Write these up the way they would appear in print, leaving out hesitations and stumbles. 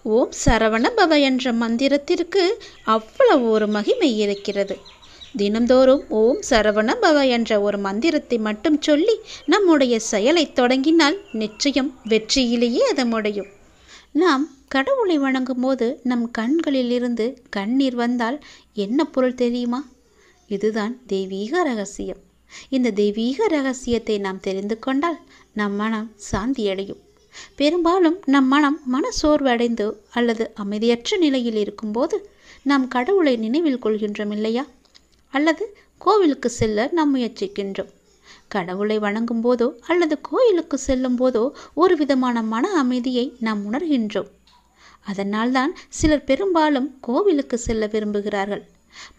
ஓம் சரவண பவ என்ற மந்திரத்திற்கு அவ்வளவு ஒரு மகிமை இருக்கிறது. தினந்தோறும் ஓம் சரவண பவ என்ற ஒரு மந்திரத்தை மட்டும் சொல்லி நம்முடைய செயலை தொடங்கினால் நிச்சயம் வெற்றியிலேயே அது முடியும். நாம் கடவுளை வணங்கும் போது நம் கண்களில் இருந்து கண்ணீர் வந்தால் என்ன பொருள் தெரியுமா? இதுதான் தெய்வீக ரகசியம். இந்த தெய்வீக ரகசியத்தை நாம் தெரிந்து கொண்டால் நம் மனம் சாந்தியடையும். பெரும்பாலும் நம் மன சோர்வடைந்து அல்லது அமைதியற்ற நிலையில் இருக்கும்போது நாம் கடவுளை நினைவில் கொள்கின்றோம் இல்லையா? அல்லது கோவிலுக்கு செல்ல நாம் முயற்சிக்கின்றோம். கடவுளை வணங்கும் போதோ அல்லது கோயிலுக்கு செல்லும் போதோ ஒரு விதமான மன அமைதியை நாம் உணர்கின்றோம். அதனால்தான் சிலர் பெரும்பாலும் கோவிலுக்கு செல்ல விரும்புகிறார்கள்.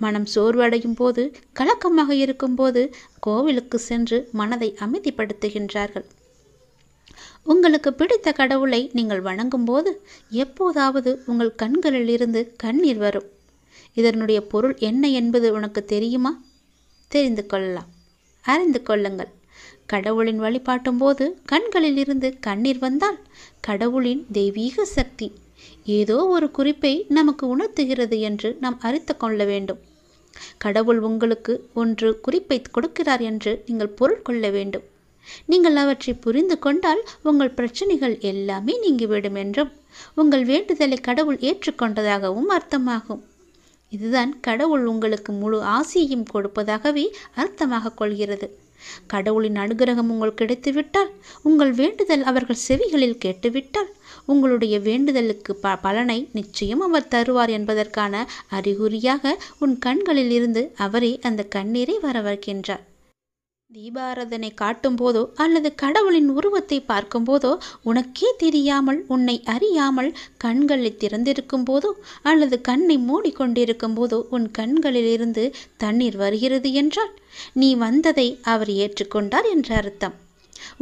மனம் சோர்வடையும் போது, கலக்கமாக இருக்கும்போது கோவிலுக்கு சென்று மனதை அமைதிப்படுத்துகின்றார்கள். உங்களுக்கு பிடித்த கடவுளை நீங்கள் வணங்கும் போது எப்போதாவது உங்கள் கண்களில் இருந்து கண்ணீர் வரும். இதனுடைய பொருள் என்ன என்பது உனக்கு தெரியுமா? தெரிந்து கொள்ளலாம், அறிந்து கொள்ளுங்கள். கடவுளின் வழிபாட்டும் போது கண்களில் இருந்து கண்ணீர் வந்தால் கடவுளின் தெய்வீக சக்தி ஏதோ ஒரு குறிப்பை நமக்கு உணர்த்துகிறது என்று நாம் அறிந்து கொள்ள வேண்டும். கடவுள் உங்களுக்கு ஒன்று குறிப்பை கொடுக்கிறார் என்று நீங்கள் பொருள் கொள்ள வேண்டும். நீங்கள் அவற்றை புரிந்து கொண்டால் உங்கள் பிரச்சனைகள் எல்லாமே நீங்கிவிடும் என்றும் உங்கள் வேண்டுதலை கடவுள் ஏற்றுக்கொண்டதாகவும் அர்த்தமாகும். இதுதான் கடவுள் உங்களுக்கு முழு ஆசியையும் கொடுப்பதாகவே அர்த்தமாக கொள்கிறது. கடவுளின் அனுகிரகம் உங்களுக்கு கிடைத்துவிட்டால், உங்கள் வேண்டுதல் அவர்கள் செவிகளில் கேட்டுவிட்டால், உங்களுடைய வேண்டுதலுக்கு பலனை நிச்சயம் அவர் தருவார் என்பதற்கான அறிகுறியாக உன் கண்களில் இருந்து அவரே அந்த கண்ணீரை வர வைக்கின்றார். தீபாராதனை காட்டும் போதோ அல்லது கடவுளின் உருவத்தை பார்க்கும் போதோ உனக்கே தெரியாமல், உன்னை அறியாமல் கண்களை திறந்திருக்கும் போதோ அல்லது கண்ணை மூடிக்கொண்டிருக்கும் போதோ உன் கண்களில் இருந்து தண்ணீர் வருகிறது என்றால் நீ வந்ததை அவர் ஏற்றுக்கொண்டார் என்ற அர்த்தம்.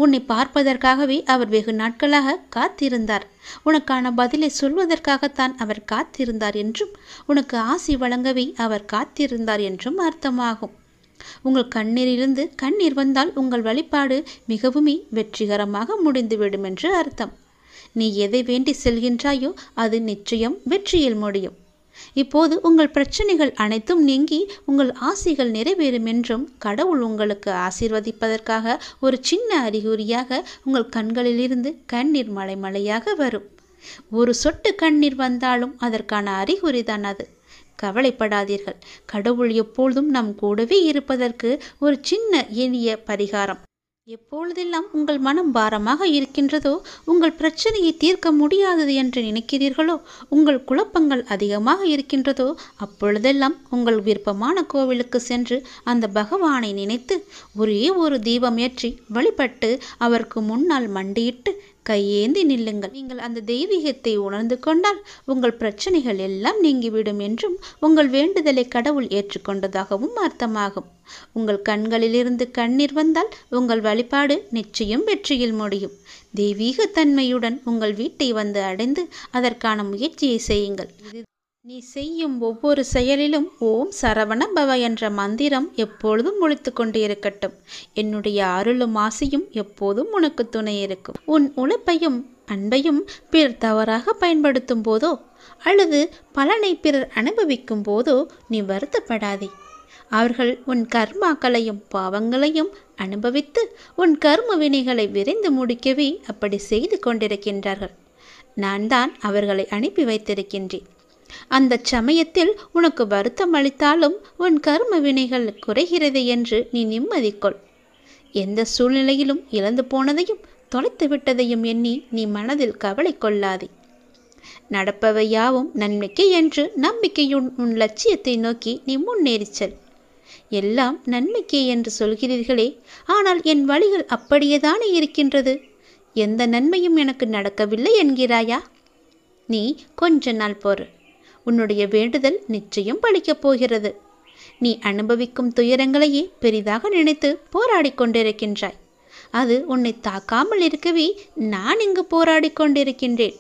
உன்னை பார்ப்பதற்காகவே அவர் வெகு நாட்களாக காத்திருந்தார். உனக்கான பதிலை சொல்வதற்காகத்தான் அவர் காத்திருந்தார் என்றும், உனக்கு ஆசி வழங்கவே அவர் காத்திருந்தார் என்றும் அர்த்தமாகும். உங்கள் கண்ணீரிலிருந்து கண்ணீர் வந்தால் உங்கள் வழிபாடு மிகவுமே வெற்றிகரமாக முடிந்துவிடும் என்று அர்த்தம். நீ எதை வேண்டி செல்கின்றாயோ அது நிச்சயம் வெற்றியில் முடியும். இப்போது உங்கள் பிரச்சனைகள் அனைத்தும் நீங்கி உங்கள் ஆசைகள் நிறைவேறும் என்றும் கடவுள் உங்களுக்கு ஆசீர்வதிப்பதற்காக ஒரு சின்ன அறிகுறியாக உங்கள் கண்களிலிருந்து கண்ணீர் மலை மலையாக வரும். ஒரு சொட்டு கண்ணீர் வந்தாலும் அதற்கான அறிகுறிதான் அது. கவலைப்படாதீர்கள். கடவுள் எப்பொழுதும் நம் கூடவே இருப்பதற்கு ஒரு சின்ன எளிய பரிகாரம். எப்பொழுதெல்லாம் உங்கள் மனம் பாரமாக இருக்கின்றதோ, உங்கள் பிரச்சனையை தீர்க்க முடியாதது என்று நினைக்கிறீர்களோ, உங்கள் குழப்பங்கள் அதிகமாக இருக்கின்றதோ, அப்பொழுதெல்லாம் உங்கள் விருப்பமான கோவிலுக்கு சென்று அந்த பகவானை நினைத்து ஒரே ஒரு தீபம் ஏற்றி வழிபட்டு அவருக்கு முன்னால் மண்டியிட்டு கையேந்தி நில்லுங்கள். நீங்கள் அந்த தெய்வீகத்தை உணர்ந்து கொண்டால் உங்கள் பிரச்சனைகள் எல்லாம் நீங்கிவிடும் என்றும் உங்கள் வேண்டுதலை கடவுள் ஏற்றுக்கொண்டதாகவும் அர்த்தமாகும். உங்கள் கண்களிலிருந்து கண்ணீர் வந்தால் உங்கள் வழிபாடு நிச்சயம் வெற்றியில் முடியும். தெய்வீக தன்மையுடன் உங்கள் வீட்டை வந்து அடைந்து அதற்கான முயற்சியை செய்யுங்கள். நீ செய்யும் ஒவ்வொரு செயலிலும் ஓம் சரவண பவ என்ற மந்திரம் எப்பொழுதும் ஒலித்து கொண்டே இருக்கட்டும். என்னுடைய அருளும் ஆசையும் எப்போதும் உனக்கு துணை இருக்கும். உன் உழைப்பையும் அன்பையும் பிறர் தவறாக பயன்படுத்தும் போதோ அல்லது பலனை பிறர் அனுபவிக்கும் போதோ நீ வருத்தப்படாதே. அவர்கள் உன் கர்மாக்களையும் பாவங்களையும் அனுபவித்து உன் கர்ம வினைகளை விரைந்து முடிக்கவே அப்படி செய்து கொண்டிருக்கின்றார்கள். நான் தான் அவர்களை அனுப்பி வைத்திருக்கின்றேன். அந்த சமயத்தில் உனக்கு வருத்தம் அளித்தாலும் உன் கர்ம வினைகள் குறைகிறது என்று நீ நிம்மதி கொள். எந்த சூழ்நிலையிலும் இழந்து போனதையும் தொலைத்து விட்டதையும் எண்ணி நீ மனதில் கவலை கொள்ளாதே. நடப்பவை யாவும் நன்மைக்கு என்று நம்பிக்கையுன் உன் லட்சியத்தை நோக்கி நீ முன்னேறிச் செல். எல்லாம் நன்மைக்கே என்று சொல்கிறீர்களே, ஆனால் என் வழிகள் அப்படியேதானே இருக்கின்றது. எந்த நன்மையும் எனக்கு நடக்கவில்லை என்கிறாயா? நீ கொஞ்ச நாள் பொறு. உன்னுடைய வேண்டுதல் நிச்சயம் பலிக்கப் போகிறது. நீ அனுபவிக்கும் துயரங்களையே பெரிதாக நினைத்து போராடி கொண்டிருக்கின்றாய். அது உன்னை தாக்காமல் இருக்கவே நான் இங்கு போராடி கொண்டிருக்கின்றேன்.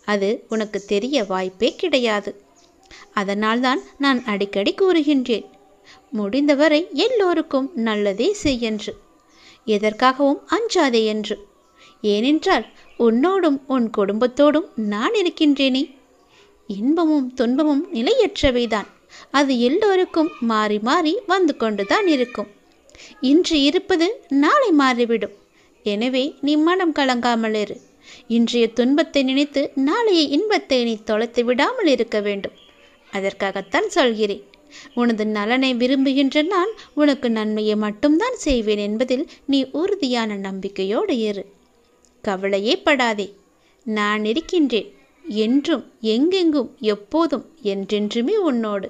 அது உனக்கு தெரிய வாய்ப்பே கிடையாது. அதனால்தான் நான் அடிக்கடி கூறுகின்றேன், முடிந்தவரை எல்லோருக்கும் நல்லதே செய் என்று, எதற்காகவும் அஞ்சாதே என்று. ஏனென்றால் உன்னோடும் உன் குடும்பத்தோடும் நான் இருக்கின்றேனே. இன்பமும் துன்பமும் நிலையற்றவைதான். அது எல்லோருக்கும் மாறி மாறி வந்து கொண்டுதான் இருக்கும். இன்று இருப்பது நாளை மாறிவிடும். எனவே நீ மனம் கலங்காமல் இரு. இன்றைய துன்பத்தை நினைத்து நாளைய இன்பத்தை நீ தொலைத்து விடாமல் இருக்க வேண்டும். அதற்காகத்தான் சொல்கிறேன். உனது நலனை விரும்புகின்ற நான் உனக்கு நன்மையை மட்டும்தான் செய்வேன் என்பதில் நீ உறுதியான நம்பிக்கையோடு இரு. கவலையே படாதே. நான் இருக்கின்றேன். என்றும் எங்கெங்கும் எப்போதும் என்றென்றுமே உன்னோடு.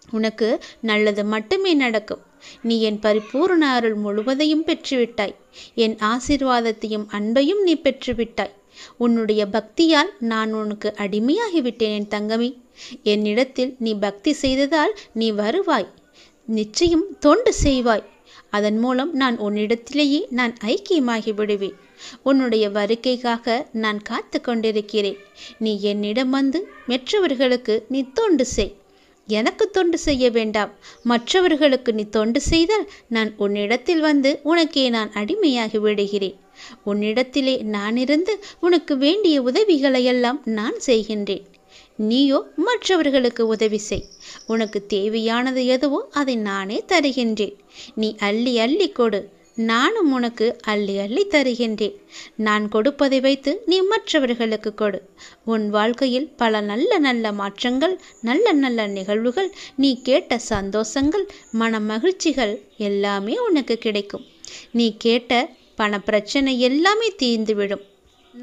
உனக்கு நல்லது மட்டுமே நடக்கும். நீ என் பரிபூர்ண அருள் முழுவதையும் பெற்றுவிட்டாய். என் ஆசீர்வாதத்தையும் அன்பையும் நீ பெற்றுவிட்டாய். உன்னுடைய பக்தியால் நான் உனக்கு அடிமையாகிவிட்டேன் என் தங்கமே. என்னிடத்தில் நீ பக்தி செய்ததால் நீ வருவாய். நிச்சயம் தொண்டு செய்வாய். அதன் மூலம் நான் உன்னிடத்திலேயே நான் ஐக்கியமாகி விடுவேன். உன்னுடைய வருகைக்காக நான் காத்து கொண்டிருக்கிறேன். நீ என்னிடம் வந்து மற்றவர்களுக்கு நீ தொண்டு செய். எனக்கு தொண்டு செய்ய வேண்டாம். மற்றவர்களுக்கு நீ தொண்டு செய்தால் நான் உன்னிடத்தில் வந்து உனக்கே நான் அடிமையாகி விடுகிறேன். உன்னிடத்திலே நான் இருந்து உனக்கு வேண்டிய உதவிகளையெல்லாம் நான் செய்கின்றேன். நீயோ மற்றவர்களுக்கு உதவி செய். உனக்கு தேவையானது எதுவோ அதை நானே தருகின்றேன். நீ அள்ளி அள்ளி கொடு. நானும் உனக்கு அள்ளி அள்ளி தருகின்றேன். நான் கொடுப்பதை வைத்து நீ மற்றவர்களுக்கு கொடு. உன் வாழ்க்கையில் பல நல்ல நல்ல மாற்றங்கள், நல்ல நல்ல நிகழ்வுகள், நீ கேட்ட சந்தோஷங்கள், மன மகிழ்ச்சிகள் எல்லாமே உனக்கு கிடைக்கும். நீ கேட்ட பண பிரச்சனை எல்லாமே தீர்ந்துவிடும்.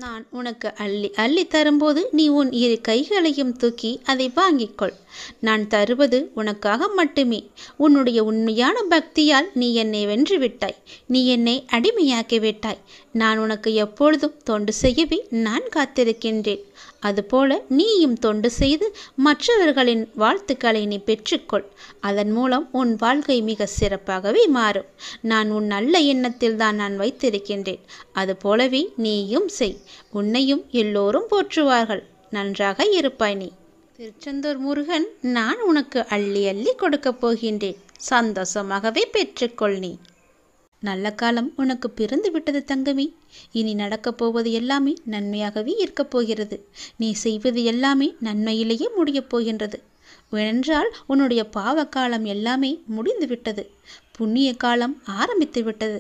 நான் உனக்கு அள்ளி அள்ளி தரும்போது நீ உன் இரு கைகளையும் தூக்கி அதை வாங்கிக்கொள். நான் தருவது உனக்காக மட்டுமே. உன்னுடைய உண்மையான பக்தியால் நீ என்னை வென்று விட்டாய். நீ என்னை அடிமையாக்கி விட்டாய். நான் உனக்கு எப்பொழுதும் தொண்டு செய்யவே நான் காத்திருக்கின்றேன். அதுபோல நீயும் தொண்டு செய்து மற்றவர்களின் வாழ்த்துக்களை நீ பெற்றுக்கொள். அதன் மூலம் உன் வாழ்க்கை மிக சிறப்பாகவே மாறும். நான் உன் நல்ல எண்ணத்தில் தான் நான் வைத்திருக்கின்றேன். அதுபோலவே நீயும் செய். உன்னையும் எல்லோரும் போற்றுவார்கள். நன்றாக இருப்பாய் நீ. திருச்செந்தூர் முருகன் நான் உனக்கு அள்ளி அள்ளி கொடுக்கப் போகின்றேன். சந்தோஷமாகவே பெற்றுக்கொள் நீ. நல்ல காலம் உனக்கு பிறந்து விட்டது தங்கமே. இனி நடக்கப் போவது எல்லாமே நன்மையாகவே இருக்கப் போகிறது. நீ செய்வது எல்லாமே நன்மையிலேயே முடியப் போகின்றது. ஏனென்றால் உன்னுடைய பாவ காலம் எல்லாமே முடிந்து விட்டது. புண்ணிய காலம் ஆரம்பித்து விட்டது.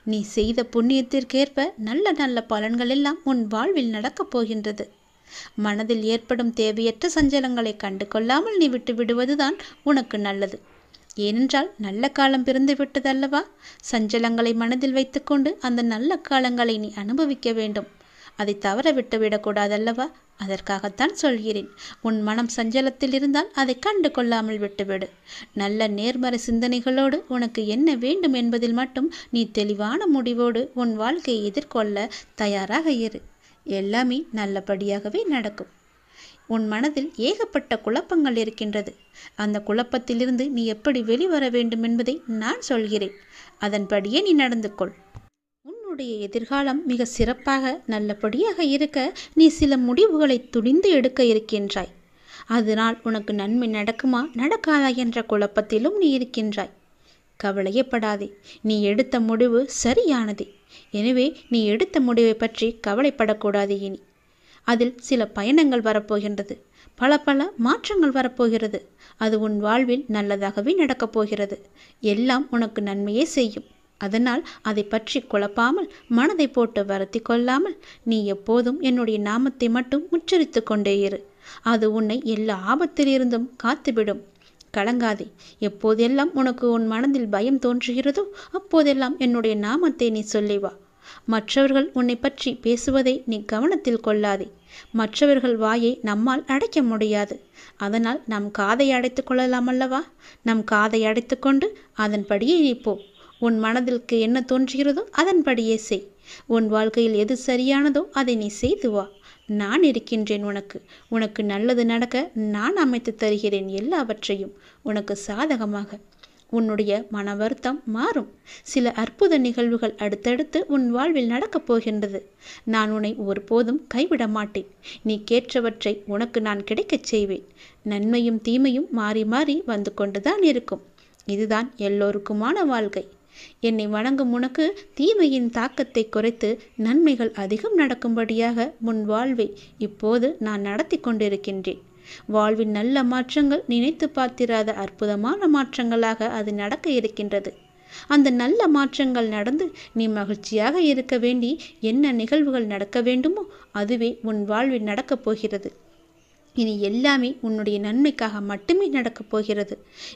நீ செய்த புண்ணியத்திற்கேற்ப நல்ல நல்ல பலன்கள் எல்லாம் உன் வாழ்வில் நடக்கப் போகின்றது. மனதில் ஏற்படும் தேவையற்ற சஞ்சலங்களை கண்டு கொள்ளாமல் நீ விட்டு விடுவதுதான் உனக்கு நல்லது. ஏனென்றால் நல்ல காலம் பிறந்து விட்டதல்லவா? சஞ்சலங்களை மனதில் வைத்துக்கொண்டு அந்த நல்ல காலங்களை நீ அனுபவிக்க வேண்டும். அதை தவற விட்டு விடக்கூடாதல்லவா? அதற்காகத்தான் சொல்கிறேன். உன் மனம் சஞ்சலத்தில் இருந்தால் அதை கண்டு கொள்ளாமல் விட்டுவிடு. நல்ல நேர்மறை சிந்தனைகளோடு உனக்கு என்ன வேண்டும் என்பதில் மட்டும் நீ தெளிவான முடிவோடு உன் வாழ்க்கையை எதிர்கொள்ள தயாராக இரு. எல்லாமே நல்லபடியாகவே நடக்கும். உன் மனதில் ஏகப்பட்ட குழப்பங்கள் இருக்கின்றது. அந்த குழப்பத்திலிருந்து நீ எப்படி வெளிவர வேண்டும் என்பதை நான் சொல்கிறேன். அதன்படியே நீ நடந்து கொள். உன்னுடைய எதிர்காலம் மிக சிறப்பாக நல்லபடியாக இருக்க நீ சில முடிவுகளை துணிந்து எடுக்க இருக்கின்றாய். அதனால் உனக்கு நன்மை நடக்குமா நடக்காதா என்ற குழப்பத்திலும் நீ இருக்கின்றாய். கவலையப்படாதே. நீ எடுத்த முடிவு சரியானதே. எனவே நீ எடுத்த முடிவை பற்றி கவலைப்படக்கூடாது. இனி அதில் சில பயணங்கள் வரப்போகின்றது. பல பல மாற்றங்கள் வரப்போகிறது. அது உன் வாழ்வில் நல்லதாகவே நடக்கப் போகிறது. எல்லாம் உனக்கு நன்மையே செய்யும். அதனால் அதை பற்றி குழப்பாமல் மனதை போட்டு வருத்தி கொள்ளாமல் நீ எப்போதும் என்னுடைய நாமத்தை மட்டும் உச்சரித்து கொண்டே இரு. அது உன்னை எல்லா ஆபத்திலிருந்தும் காத்துவிடும். கலங்காதே. எப்போதெல்லாம் உனக்கு உன் மனதில் பயம் தோன்றுகிறதோ அப்போதெல்லாம் என்னுடைய நாமத்தை நீ சொல்லி வா. மற்றவர்கள் உன்னை பற்றி பேசுவதை நீ கவனத்தில் கொள்ளாதே. மற்றவர்கள் வாயை நம்மால் அடைக்க முடியாது. அதனால் நம் காதை அடைத்து கொள்ளலாம் அல்லவா? நம் காதை அடைத்து கொண்டு அதன்படியே நீ போ. உன் மனதிற்கு என்ன தோன்றுகிறதோ அதன்படியே செய். உன் வாழ்க்கையில் எது சரியானதோ அதை நீ செய்து வா. நான் இருக்கின்றேன் உனக்கு. உனக்கு நல்லது நடக்க நான் அமைத்து தருகிறேன் எல்லாவற்றையும் உனக்கு சாதகமாக. உன்னுடைய மன வருத்தம் மாறும். சில அற்புத நிகழ்வுகள் அடுத்தடுத்து உன் வாழ்வில் நடக்கப் போகின்றது. நான் உன்னை ஒருபோதும் கைவிட மாட்டேன். நீ கேட்டவற்றை உனக்கு நான் கிடைக்கச் செய்வேன். நன்மையும் தீமையும் மாறி மாறி வந்து கொண்டுதான் இருக்கும். இதுதான் எல்லோருக்குமான வாழ்க்கை. என்னை வணங்கும் உனக்கு தீமையின் தாக்கத்தை குறைத்து நன்மைகள் அதிகம் நடக்கும்படியாக உன் வாழ்வை இப்போது நான் நடத்தி கொண்டிருக்கின்றேன். வாழ்வின் நல்ல மாற்றங்கள் நினைத்து பார்த்திராத அற்புதமான மாற்றங்களாக அது நடக்க இருக்கின்றது. அந்த நல்ல மாற்றங்கள் நடந்து நீ மகிழ்ச்சியாக இருக்க வேண்டி என்ன நிகழ்வுகள் நடக்க வேண்டுமோ அதுவே உன் வாழ்வில் நடக்கப் போகிறது. இனி எல்லாமே உன்னுடைய நன்மைக்காக மட்டுமே நடக்கப் போகிறது.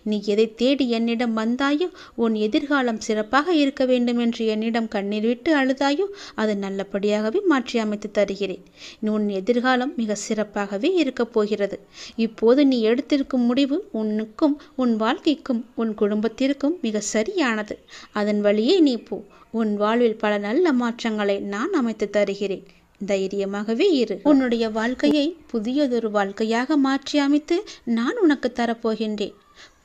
நீ எதை தேடி என்னிடம் வந்தாயோ, உன் எதிர்காலம் சிறப்பாக இருக்க வேண்டும் என்று என்னிடம் கண்ணீர் விட்டு அழுதாயோ, அது நல்லபடியாகவே மாற்றி அமைத்து தருகிறேன். உன் எதிர்காலம் மிக சிறப்பாகவே இருக்கப் போகிறது. இப்போது நீ எடுத்திருக்கும் முடிவு உன்னுக்கும் உன் வாழ்க்கைக்கும் உன் குடும்பத்திற்கும் மிக சரியானது. அதன் வழியே நீ போ. உன் வாழ்வில் பல நல்ல மாற்றங்களை நான் அமைத்து தருகிறேன். தைரியமாகவே இரு. உன்னுடைய வாழ்க்கையை புதியதொரு வாழ்க்கையாக மாற்றி அமைத்து நான் உனக்கு தரப்போகின்றேன்.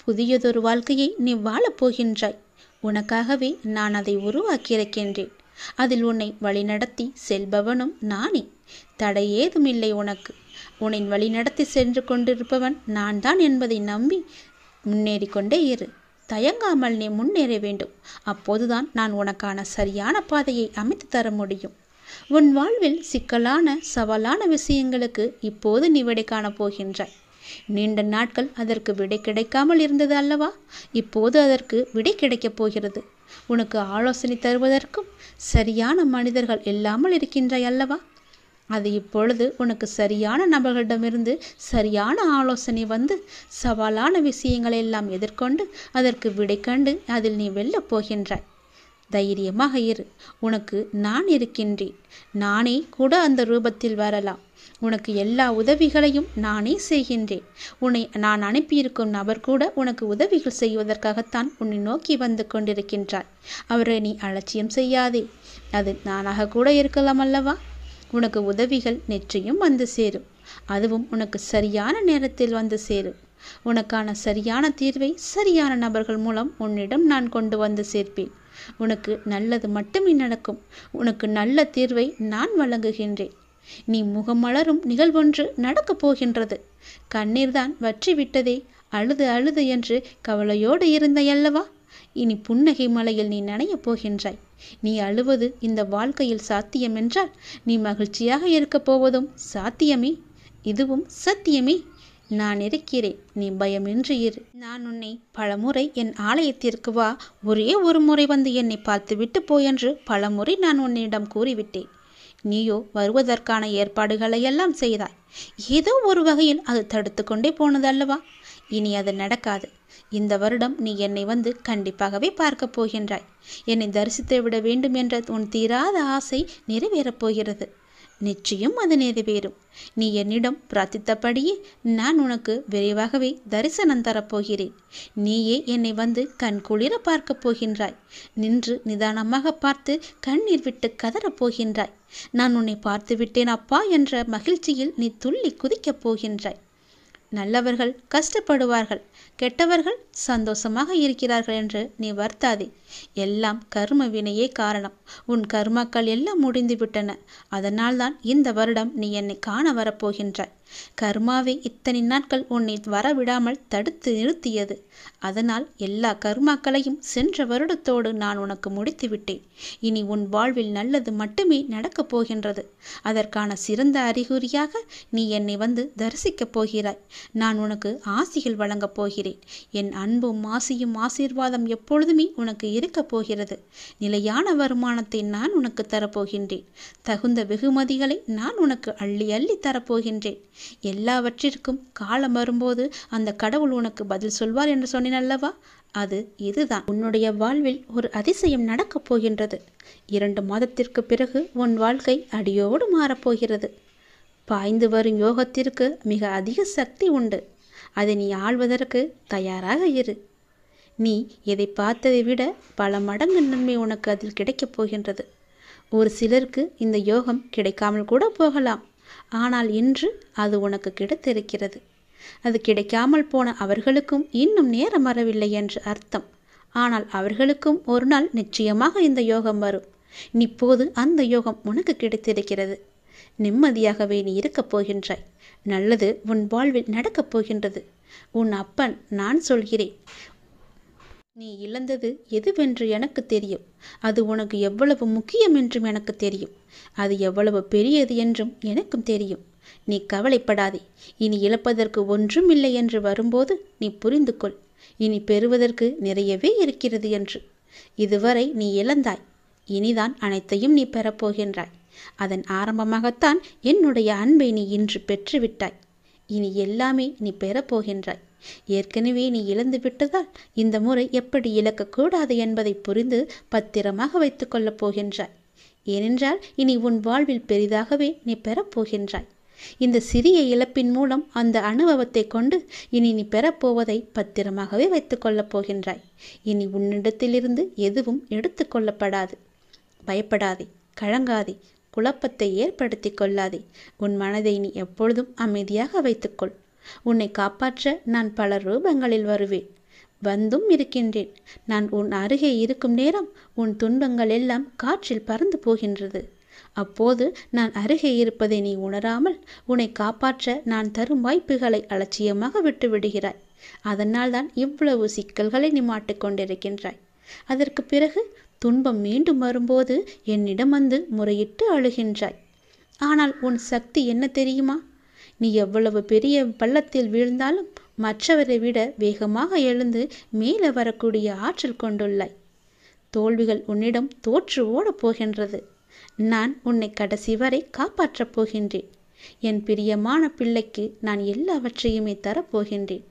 புதியதொரு வாழ்க்கையை நீ வாழப்போகின்றாய். உனக்காகவே நான் அதை உருவாக்கியிருக்கின்றேன். அதில் உன்னை வழிநடத்தி செல்பவனும் நானே. தடை ஏதுமில்லை உனக்கு. உன்னை வழிநடத்தி சென்று கொண்டிருப்பவன் நான் தான் என்பதை நம்பி முன்னேறி கொண்டே இரு. தயங்காமல் நீ முன்னேற வேண்டும். அப்போதுதான் நான் உனக்கான சரியான பாதையை அமைத்து தர முடியும். உன் வாழ்வில் சிக்கலான சவாலான விஷயங்களுக்கு இப்போது நீ விடை காணப் போகின்றாய். நீண்ட நாட்கள் அதற்கு விடை கிடைக்காமல் இருந்தது அல்லவா? இப்போது அதற்கு விடை கிடைக்கப் போகிறது. உனக்கு ஆலோசனை தருவதற்கும் சரியான மனிதர்கள் இல்லாமல் இருக்கின்றாய் அல்லவா? அது இப்பொழுது உனக்கு சரியான நபர்களிடமிருந்து சரியான ஆலோசனை வந்து சவாலான விஷயங்களை எல்லாம் எதிர்கொண்டு அதற்கு விடை கண்டு அதில் நீ வெல்லப் போகின்றாய். தைரியமாக இரு. உனக்கு நான் இருக்கின்றேன். நானே கூட அந்த ரூபத்தில் வரலாம். உனக்கு எல்லா உதவிகளையும் நானே செய்கின்றேன். உன்னை நான் அனுப்பியிருக்கும் நபர் கூட உனக்கு உதவிகள் செய்வதற்காகத்தான் உன்னை நோக்கி வந்து கொண்டிருக்கின்றார். அவரை நீ அலட்சியம் செய்யாதே. அது நானாக கூட இருக்கலாம் அல்லவா? உனக்கு உதவிகள் நிச்சயம் வந்து சேரும். அதுவும் உனக்கு சரியான நேரத்தில் வந்து சேரும். உனக்கான சரியான தீர்வை சரியான நபர்கள் மூலம் உன்னிடம் நான் கொண்டு வந்து சேர்ப்பேன். உனக்கு நல்லது மட்டுமே நடக்கும். உனக்கு நல்ல தீர்வை நான் வழங்குகின்றேன். நீ முகமலரும் நிகழ்வொன்று நடக்கப் போகின்றது. கண்ணீர்தான் வற்றி விட்டதே, அழுது அழுது என்று கவலையோடு இருந்தையல்லவா? இனி புன்னகை மலையில் நீ நனையப் போகின்றாய். நீ அழுவது இந்த வாழ்க்கையில் சாத்தியம் என்றால் நீ மகிழ்ச்சியாக இருக்கப் போவதும் சாத்தியமே. இதுவும் சத்தியமே. நான் இருக்கிறேன். நீ பயமின்றி இரு. நான் உன்னை பலமுறை என் ஆலயத்திற்கு வா, ஒரே ஒரு முறை வந்து என்னை பார்த்துவிட்டு போயென்று பலமுறை நான் உன்னிடம் கூறிவிட்டேன். நீயோ வருவதற்கான ஏற்பாடுகளை எல்லாம் செய்தாய். ஏதோ ஒரு வகையில் அது தடுத்து கொண்டே போனதல்லவா? இனி அது நடக்காது. இந்த வருடம் நீ என்னை வந்து கண்டிப்பாகவே பார்க்கப் போகின்றாய். என்னை தரிசித்து விட வேண்டும் என்ற உன் தீராத ஆசை நிறைவேறப் போகிறது. நிச்சயம் அது நிறைவேறும். நீ என்னிடம் பிரார்த்தித்தபடியே நான் உனக்கு விரைவாகவே தரிசனம் தரப்போகிறேன். நீயே என்னை வந்து கண் குளிர பார்க்கப் போகின்றாய். நின்று நிதானமாக பார்த்து கண்ணீர் விட்டு கதறப் போகின்றாய். நான் உன்னை பார்த்து விட்டேன் அப்பா என்ற மகிழ்ச்சியில் நீ துள்ளி குதிக்கப் போகின்றாய். நல்லவர்கள் கஷ்டப்படுவார்கள், கெட்டவர்கள் சந்தோஷமாக இருக்கிறார்கள் என்று நீ வருத்தாதே. எல்லாம் கர்ம வினையே காரணம். உன் கர்மாக்கள் எல்லாம் முடிந்து விட்டன. அதனால்தான் இந்த வருடம் நீ என்னை காண வரப்போகின்றாய். கர்மாவை இத்தனை நாட்கள் உன்னை வரவிடாமல் தடுத்து நிறுத்தியது. அதனால் எல்லா கர்மாக்களையும் சென்ற வருடத்தோடு நான் உனக்கு முடித்து விட்டேன். இனி உன் வாழ்வில் நல்லது மட்டுமே நடக்கப் போகின்றது. அதற்கான சிறந்த அறிகுறியாக நீ என்னை வந்து தரிசிக்கப் போகிறாய். நான் உனக்கு ஆசிகள் வழங்கப் போகிறேன். என் அன்பும் ஆசியும் ஆசீர்வாதம் எப்பொழுதுமே உனக்கு இருக்கப் போகிறது. நிலையான வருமானத்தை நான் உனக்கு தரப்போகின்றேன். தகுந்த வெகுமதிகளை நான் உனக்கு அள்ளி அள்ளி தரப்போகின்றேன். எல்லாவற்றிற்கும் காலம் வரும்போது அந்த கடவுள் உனக்கு பதில் சொல்வார் என்று சொன்னேன் அல்லவா? அது இதுதான். உன்னுடைய வாழ்வில் ஒரு அதிசயம் நடக்கப் போகின்றது. 2 மாதத்திற்கு பிறகு உன் வாழ்க்கை அடியோடு மாறப்போகிறது. பாய்ந்து வரும் யோகத்திற்கு மிக அதிக சக்தி உண்டு. அதை நீ ஆள்வதற்கு தயாராக இரு. நீ எதை பார்த்ததை விட பல மடங்கு நன்மை உனக்கு அதில் கிடைக்கப் போகின்றது. ஒரு சிலருக்கு இந்த யோகம் கிடைக்காமல் கூட போகலாம். ஆனால் இன்று அது உனக்கு கிடைத்திருக்கிறது. அது கிடைக்காமல் போன அவர்களுக்கும் இன்னும் நேரம் வரவில்லை என்று அர்த்தம். ஆனால் அவர்களுக்கும் ஒரு நாள் நிச்சயமாக இந்த யோகம் வரும். இப்போது அந்த யோகம் உனக்கு கிடைத்திருக்கிறது. நிம்மதியாகவே நீ இருக்கப் போகின்றாய். நல்லது உன் வாழ்வில் நடக்கப் போகின்றது. உன் அப்பன் நான் சொல்கிறேன். நீ இழந்தது எதுவென்று எனக்கு தெரியும். அது உனக்கு எவ்வளவு முக்கியம் என்றும் எனக்கு தெரியும். அது எவ்வளவு பெரியது என்றும் எனக்கும் தெரியும். நீ கவலைப்படாதே. இனி இழப்பதற்கு ஒன்றும் இல்லை என்று வரும்போது நீ புரிந்து கொள். இனி பெறுவதற்கு நிறையவே இருக்கிறது என்று. இதுவரை நீ இழந்தாய். இனிதான் அனைத்தையும் நீ பெறப்போகின்றாய். அதன் ஆரம்பமாகத்தான் என்னுடைய அன்பை நீ இன்று பெற்றுவிட்டாய். இனி எல்லாமே நீ பெறப்போகின்றாய். ஏற்கனவே நீ இழந்து விட்டதால் இந்த முறை எப்படி இழக்கக்கூடாது என்பதை புரிந்து பத்திரமாக வைத்து கொள்ளப் போகின்றாய். ஏனென்றால் இனி உன் வாழ்வில் பெரிதாகவே நீ பெறப்போகின்றாய். இந்த சிறிய இழப்பின் மூலம் அந்த அனுபவத்தை கொண்டு இனி நீ பெறப்போவதை பத்திரமாகவே வைத்து கொள்ளப் போகின்றாய். இனி உன்னிடத்திலிருந்து எதுவும் எடுத்து கொள்ளப்படாது. பயப்படாதே, கலங்காதே, குழப்பத்தை ஏற்படுத்தி கொள்ளாதே. உன் மனதை நீ எப்பொழுதும் அமைதியாக வைத்துக்கொள். உன்னை காப்பாற்ற நான் பல ரூபங்களில் வருவேன், வந்தும் இருக்கின்றேன். நான் உன் அருகே இருக்கும் நேரம் உன் துன்பங்கள் எல்லாம் காற்றில் பறந்து போகின்றது. அப்போது நான் அருகே இருப்பதை நீ உணராமல் உன்னை காப்பாற்ற நான் தரும் வாய்ப்புகளை அலட்சியமாக விட்டு விடுகிறாய். அதனால்தான் இவ்வளவு சிக்கல்களை நீ மாட்டிக்கொண்டிருக்கின்றாய். அதற்கு பிறகு துன்பம் மீண்டும் வரும்போது என்னிடம் வந்து முறையிட்டு அழுகின்றாய். ஆனால் உன் சக்தி என்ன தெரியுமா? நீ எவ்வளவு பெரிய பள்ளத்தில் வீழ்ந்தாலும் மற்றவரை விட வேகமாக எழுந்து மேலே வரக்கூடிய ஆற்றல் கொண்டுள்ளாய். தோல்விகள் உன்னிடம் தோற்று ஓடப் போகின்றது. நான் உன்னை கடைசி வரை காப்பாற்றப் போகின்றேன். என் பிரியமான பிள்ளைக்கு நான் எல்லாவற்றையுமே தரப்போகின்றேன்.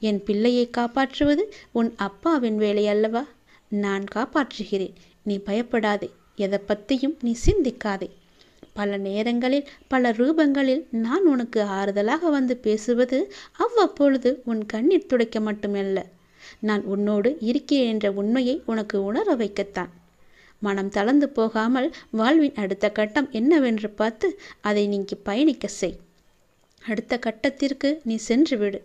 என் பிள்ளையை காப்பாற்றுவது உன் அப்பாவின் வேலை அல்லவா? நான் காப்பாற்றுகிறேன். நீ பயப்படாதே. எதை பற்றியும் நீ சிந்திக்காதே. பல நேரங்களில் பல ரூபங்களில் நான் உனக்கு ஆறுதலாக வந்து பேசுவது அவ்வப்பொழுது உன் கண்ணீர் துடைக்க மட்டுமல்ல, நான் உன்னோடு இருக்கிறேன் என்ற உண்மையை உனக்கு உணர வைக்கத்தான். மனம் தளர்ந்து போகாமல் வாழ்வின் அடுத்த கட்டம் என்னவென்று பார்த்து அதை நீங்கி பயணிக்க செய். அடுத்த கட்டத்திற்கு நீ சென்று விடு.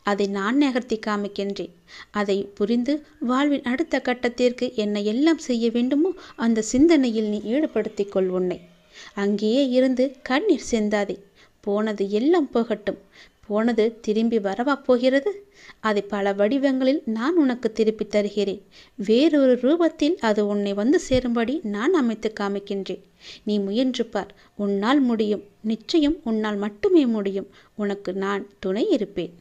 அதை நான் நகர்த்தி காமிக்கின்றேன். அதை புரிந்து வாழ்வின் அடுத்த கட்டத்திற்கு என்ன எல்லாம் செய்ய வேண்டுமோ அந்த சிந்தனையில் நீ ஈடுபடுத்திக் கொள் உன்னை. அங்கேயே இருந்து கண்ணீர் சிந்தாதே. போனது எல்லாம் போகட்டும். போனது திரும்பி வரவா போகிறது? அதை பல வடிவங்களில் நான் உனக்கு திருப்பி தருகிறேன். வேறொரு ரூபத்தில் அது உன்னை வந்து சேரும்படி நான் அமைத்து காமிக்கின்றேன். நீ முயன்று பார். உன்னால் முடியும். நிச்சயம் உன்னால் மட்டுமே முடியும். உனக்கு நான் துணை இருப்பேன்.